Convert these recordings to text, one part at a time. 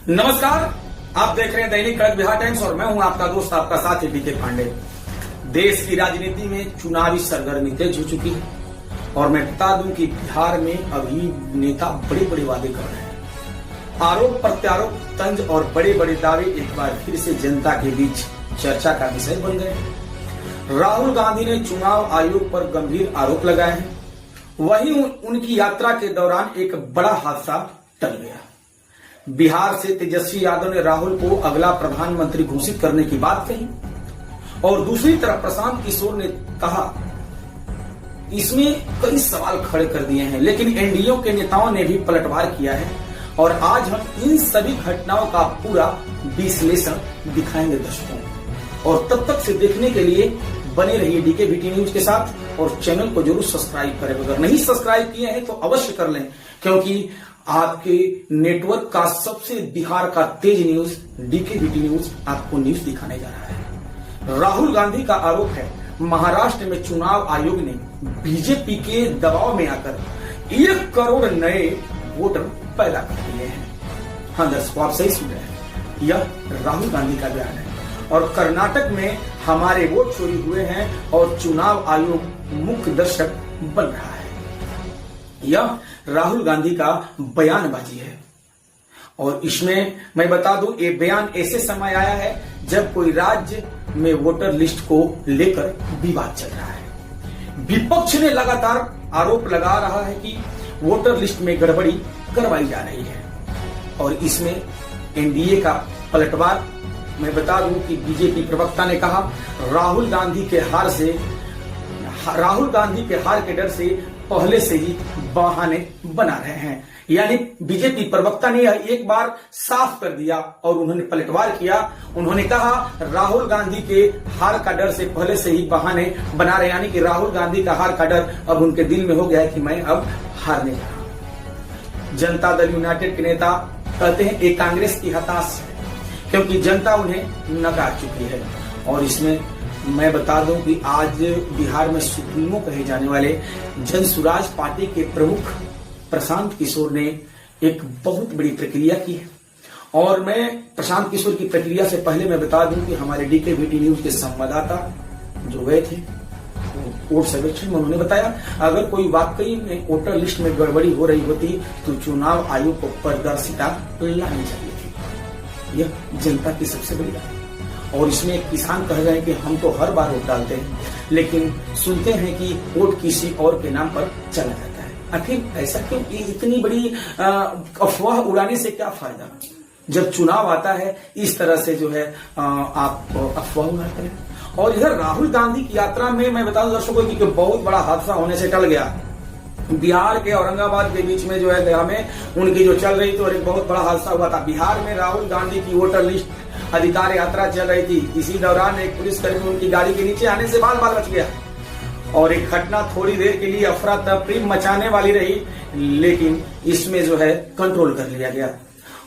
नमस्कार, आप देख रहे हैं दैनिक कड़क बिहार टाइम्स और मैं हूं आपका दोस्त, आपका साथी डीके पांडे। देश की राजनीति में चुनावी सरगर्मी तेज हो चुकी है और मैं बता दूं कि बिहार में अभी नेता बड़े बड़े वादे कर रहे हैं। आरोप प्रत्यारोप, तंज और बड़े बड़े दावे एक बार फिर से जनता के बीच चर्चा का विषय बन गए। राहुल गांधी ने चुनाव आयोग पर गंभीर आरोप लगाए हैं। वहीं उनकी यात्रा के दौरान एक बड़ा हादसा टल गया। बिहार से तेजस्वी यादव ने राहुल को अगला प्रधानमंत्री घोषित करने की बात कही और दूसरी तरफ प्रशांत किशोर ने कहा। इसमें कई सवाल खड़े कर दिए हैं, लेकिन एनडीए के नेताओं ने भी पलटवार किया है और आज हम इन सभी घटनाओं का पूरा विश्लेषण दिखाएंगे दर्शकों। और तब तक से देखने के लिए बने रहिए डीकेवीटी न्यूज के साथ और चैनल को जरूर सब्सक्राइब करें। अगर नहीं सब्सक्राइब किए हैं तो अवश्य कर लें, क्योंकि आपके नेटवर्क का सबसे बिहार का तेज न्यूज डीकेवीटी न्यूज आपको न्यूज दिखाने जा रहा है। राहुल गांधी का आरोप है महाराष्ट्र में चुनाव आयोग ने बीजेपी के दबाव में आकर 1 करोड़ नए वोटर पैदा कर दिए हैं। हाँ दर्शकों, आप सही सुन रहे हैं, यह राहुल गांधी का बयान है। और कर्नाटक में हमारे वोट चोरी हुए हैं और चुनाव आयोग मुख्य दर्शक बन रहा है। यह राहुल गांधी का बयानबाजी है और इसमें मैं बता दूं, ये बयान ऐसे समय आया है जब कोई राज्य में वोटर लिस्ट को लेकर विवाद चल रहा है। विपक्ष ने लगातार आरोप लगा रहा है कि वोटर लिस्ट में गड़बड़ी करवाई जा रही है और इसमें एनडीए का पलटवार। मैं बता दूं कि बीजेपी प्रवक्ता ने कहा राहुल गांधी के हार के डर से पहले से ही बहाने बना रहे हैं। यानी बीजेपी प्रवक्ता ने यह एक बार साफ कर दिया और उन्होंने पलटवार किया। उन्होंने कहा राहुल गांधी के हार का डर से पहले से ही बहाने बना रहे, यानी कि राहुल गांधी का हार का डर अब उनके दिल में हो गया है कि मैं अब हारने जा रहा हूं। जनता दल यूनाइटेड के नेता कहते हैं ये कांग्रेस की हताश है क्योंकि जनता उन्हें नकार चुकी है। और इसमें मैं बता दूं कि आज बिहार में सुप्रीमो कहे जाने वाले जन सुराज पार्टी के प्रमुख प्रशांत किशोर ने एक बहुत बड़ी प्रक्रिया की है। और मैं प्रशांत किशोर की प्रक्रिया से पहले मैं बता दूं कि हमारे डीकेवीटी न्यूज के संवाददाता जो गए थे वोट सर्वेक्षण में, उन्होंने बताया अगर कोई वाकई में वोटर लिस्ट में गड़बड़ी हो रही होती तो चुनाव आयोग को पारदर्शिता लानी चाहिए थी। यह जनता की सबसे बड़ी बात है। और इसमें किसान कह रहे हैं कि हम तो हर बार वोट डालते हैं, लेकिन सुनते हैं कि वोट किसी और के नाम पर चला जाता है। आखिर ऐसा क्यों? इतनी बड़ी अफवाह उड़ाने से क्या फायदा? जब चुनाव आता है इस तरह से जो है आप अफवाह उड़ाते हैं। और इधर राहुल गांधी की यात्रा में मैं बता दूं दर्शकों कि बहुत बड़ा हादसा होने से टल गया। बिहार के औरंगाबाद के बीच में जो है गया में उनकी जो चल रही थी और एक बहुत बड़ा हादसा हुआ था। बिहार में राहुल गांधी की वोटर लिस्ट अधिकार यात्रा चल रही थी। इसी दौरान एक पुलिसकर्मी उनकी गाड़ी के नीचे आने से बाल बाल बच गया और एक घटना थोड़ी देर के लिए अफरा तफरी मचाने वाली रही, लेकिन इसमें जो है कंट्रोल कर लिया गया।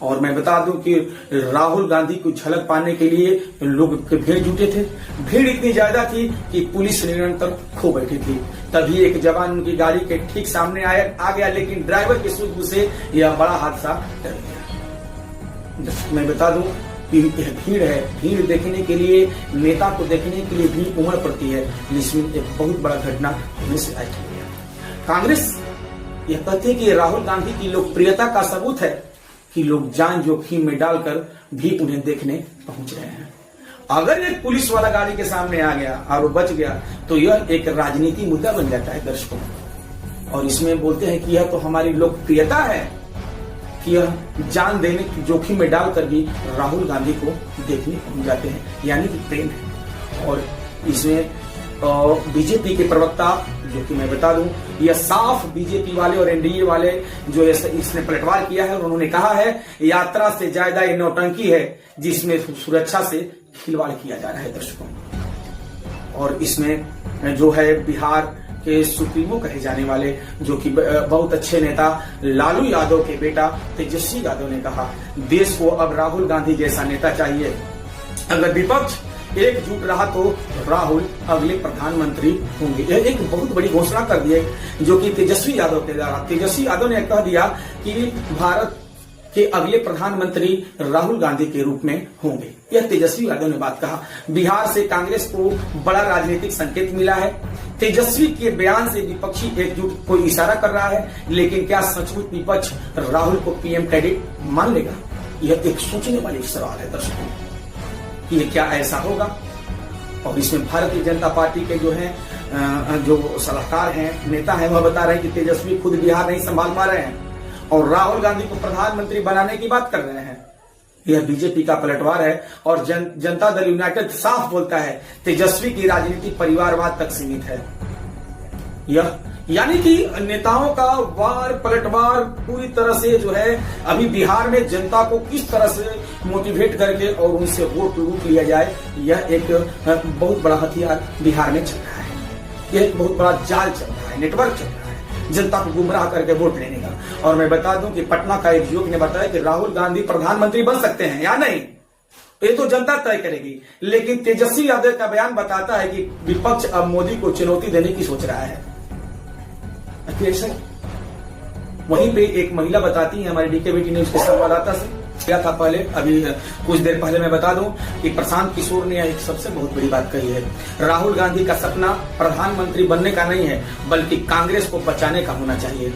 और मैं बता दूं कि राहुल गांधी को झलक पाने के लिए लोग भीड़ जुटे थे। भीड़ इतनी ज्यादा थी कि पुलिस निरंतर खो बैठी थी। तभी एक जवान उनकी गाड़ी के ठीक सामने आ गया, लेकिन ड्राइवर की सूझबूझ से यह बड़ा हादसा टल गया। मैं बता दूं कि यह भीड़ है, भीड़ देखने के लिए, नेता को देखने के लिए भीड़ उमड़ पड़ती है, जिसमें एक बहुत बड़ा घटना होने से आज कांग्रेस यह कहती है कि राहुल गांधी की लोकप्रियता का सबूत है कि लोग जान जोखिम में डालकर भी उन्हें देखने पहुंच रहे हैं। अगर एक पुलिस वाला गाड़ी के सामने आ गया और वो बच गया तो यह एक राजनीति मुद्दा बन जाता है दर्शकों। और इसमें बोलते हैं कि यह तो हमारी लोकप्रियता है कि यह जान देने की जोखिम में डालकर भी राहुल गांधी को देखने पहुंच जाते हैं, यानी कि प्रेम है। और इसमें बीजेपी के प्रवक्ता जो कि मैं बता दूं यह साफ बीजेपी वाले और एनडीए वाले जो इसने पलटवार किया है। और उन्होंने कहा है यात्रा से ज्यादा ये नौटंकी है जिसमें सुरक्षा से खिलवाड़ किया जा रहा है दर्शकों। और इसमें जो है बिहार के सुप्रीमो कहे जाने वाले जो कि बहुत अच्छे नेता लालू यादव के बेटा तेजस्वी यादव ने कहा देश को अब राहुल गांधी जैसा नेता चाहिए। अगर विपक्ष एकजुट रहा तो राहुल अगले प्रधानमंत्री होंगे। यह एक बहुत बड़ी घोषणा कर दी है जो कि तेजस्वी यादव के द्वारा। तेजस्वी यादव ने कह दिया कि भारत कि अगले प्रधानमंत्री राहुल गांधी के रूप में होंगे। यह तेजस्वी यादव ने बात कहा। बिहार से कांग्रेस को बड़ा राजनीतिक संकेत मिला है। तेजस्वी के बयान से विपक्षी एकजुट को इशारा कर रहा है, लेकिन क्या सचमुच विपक्ष राहुल को पीएम कैंडिडेट मान लेगा? यह एक सोचने वाली सवाल है दर्शकों कि यह क्या ऐसा होगा। और इसमें भारतीय जनता पार्टी के जो सलाहकार हैं, नेता हैं, वह बता रहे हैं कि तेजस्वी खुद बिहार नहीं संभाल पा रहे हैं और राहुल गांधी को प्रधानमंत्री बनाने की बात कर रहे हैं। यह बीजेपी का पलटवार है और जनता दल यूनाइटेड साफ बोलता है तेजस्वी की राजनीति परिवारवाद तक सीमित है। यह यानी कि नेताओं का वार पलटवार पूरी तरह से अभी बिहार में जनता को किस तरह से मोटिवेट करके और उनसे वोट लूट लिया जाए, यह एक बहुत बड़ा हथियार बिहार में चल रहा है। यह एक बहुत बड़ा जाल चल रहा है, नेटवर्क चल रहा है जनता को गुमराह करके वोट लेने का। और मैं बता दूं कि पटना का एक युवक ने बताया कि राहुल गांधी प्रधानमंत्री बन सकते हैं या नहीं, ये तो जनता तय करेगी। लेकिन तेजस्वी यादव का बयान बताता है कि विपक्ष अब मोदी को चुनौती देने की सोच रहा है। वहीं पे एक महिला बताती है हमारे डीकेबीटी न्यूज के संवाददाता से, क्या था पहले, अभी कुछ देर पहले मैं बता दूं कि प्रशांत किशोर ने एक सबसे बहुत बड़ी बात कही है। राहुल गांधी का सपना प्रधानमंत्री बनने का नहीं है, बल्कि कांग्रेस को बचाने का होना चाहिए।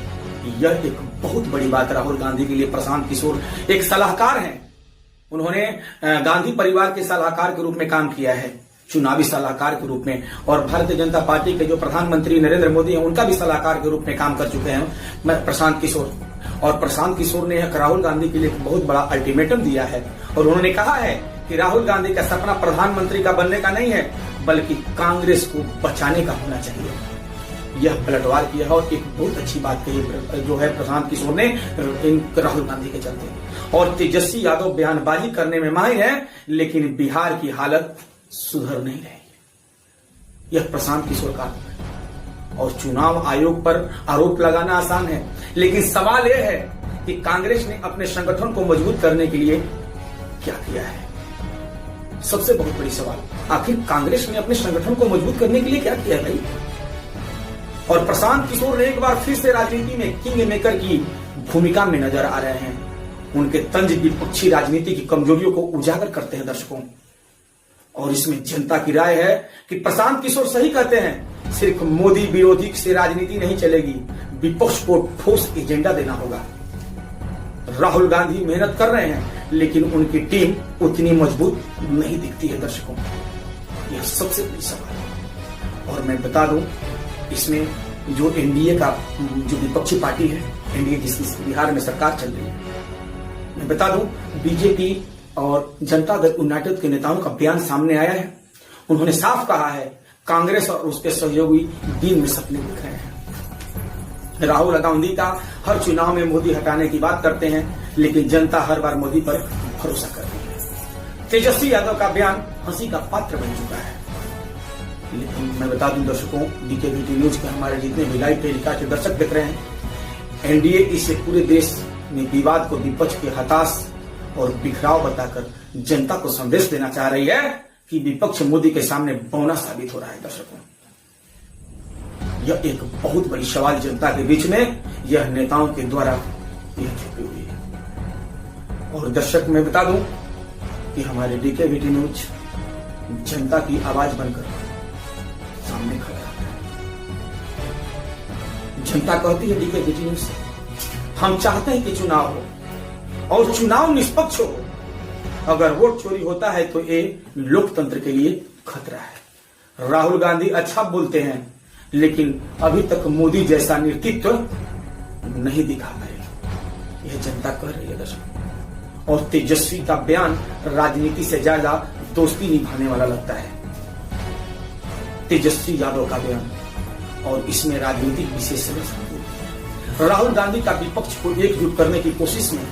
यह एक बहुत बड़ी बात राहुल गांधी के लिए। प्रशांत किशोर एक सलाहकार हैं, उन्होंने गांधी परिवार के सलाहकार के रूप में काम किया है, चुनावी सलाहकार के रूप में, और भारतीय जनता पार्टी के जो प्रधानमंत्री नरेंद्र मोदी हैं उनका भी सलाहकार के रूप में काम कर चुके हैं प्रशांत किशोर। और प्रशांत किशोर ने राहुल गांधी के लिए एक बहुत बड़ा अल्टीमेटम दिया है और उन्होंने कहा है कि राहुल गांधी का सपना प्रधानमंत्री का बनने का नहीं है, बल्कि कांग्रेस को बचाने का होना चाहिए। यह पलटवार किया है और एक बहुत अच्छी बात कही जो है प्रशांत किशोर ने राहुल गांधी के चलते। और तेजस्वी यादव बयानबाजी करने में माहिर है, लेकिन बिहार की हालत सुधर नहीं रही। यह प्रशांत किशोर का है। और चुनाव आयोग पर आरोप लगाना आसान है, लेकिन सवाल यह है कि कांग्रेस ने अपने संगठन को मजबूत करने के लिए क्या किया है। सबसे बहुत बड़ी सवाल, आखिर कांग्रेस ने अपने संगठन को मजबूत करने के लिए क्या किया भाई। और प्रशांत किशोर ने एक बार फिर से राजनीति में किंग मेकर की भूमिका में नजर आ रहे हैं। उनके तंज विपक्षी राजनीति की कमजोरियों को उजागर करते हैं दर्शकों। और इसमें जनता की राय है कि प्रशांत किशोर सही कहते हैं, सिर्फ मोदी विरोधी से राजनीति नहीं चलेगी, विपक्ष को ठोस एजेंडा देना होगा। राहुल गांधी मेहनत कर रहे हैं, लेकिन उनकी टीम उतनी मजबूत नहीं दिखती है दर्शकों। यह सबसे बड़ी सवाल है। और मैं बता दूं, इसमें जो एनडीए का जो विपक्षी पार्टी है, एनडीए जिसकी बिहार में सरकार चल रही है, मैं बता दूं बीजेपी और जनता दल यूनाइटेड के नेताओं का बयान सामने आया है। उन्होंने साफ कहा है कांग्रेस और उसके सहयोगी दिन में सपने देख रहे हैं। राहुल गांधी का हर चुनाव में मोदी हटाने की बात करते हैं, लेकिन जनता हर बार मोदी पर भरोसा करती है। तेजस्वी यादव का बयान हंसी का पात्र बन चुका है। लेकिन मैं बता दूं दर्शकों, डीकेबीटी न्यूज के हमारे जितने भी लाइव टेलीकास्ट के दर्शक देख रहे हैं, एनडीए इसे पूरे देश में विवाद को विपक्ष के हताश और बिखराव बताकर जनता को संदेश देना चाह रही है कि विपक्ष मोदी के सामने बौना साबित हो रहा है दर्शकों। यह एक बहुत बड़ी सवाल जनता के बीच में यह नेताओं के द्वारा यह छुपी हुई है। और दर्शक मैं बता दूं कि हमारे डीकेबीटी न्यूज जनता की आवाज बनकर सामने खड़ा है। जनता कहती है डीकेबीटी न्यूज से, हम चाहते हैं कि चुनाव हो और चुनाव निष्पक्ष हो। अगर वोट चोरी होता है तो ये लोकतंत्र के लिए खतरा है। राहुल गांधी अच्छा बोलते हैं, लेकिन अभी तक मोदी जैसा नेतृत्व नहीं दिखा पाए, यह जनता कह रही है दर्शक। और तेजस्वी का बयान राजनीति से ज्यादा दोस्ती निभाने वाला लगता है। तेजस्वी यादव का बयान, और इसमें राजनीतिक विशेष राहुल गांधी का विपक्ष को एकजुट करने की कोशिश में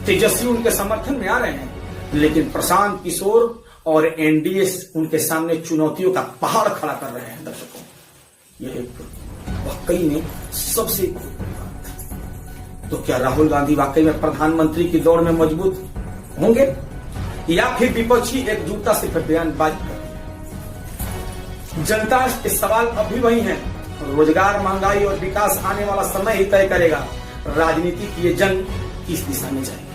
तेजस्वी उनके समर्थन में आ रहे हैं, लेकिन प्रशांत किशोर और एनडीए उनके सामने चुनौतियों का पहाड़ खड़ा कर रहे हैं दर्शकों। यह एक वाकई में सबसे, तो क्या राहुल गांधी वाकई में प्रधानमंत्री की दौड़ में मजबूत होंगे या फिर विपक्षी एकजुटता से फिर बयानबाजी करेंगे? जनता के सवाल अभी वही हैं। रोजगार, महंगाई और विकास आने वाला समय ही तय करेगा। राजनीति की ये जंग इस दिशा में जाए।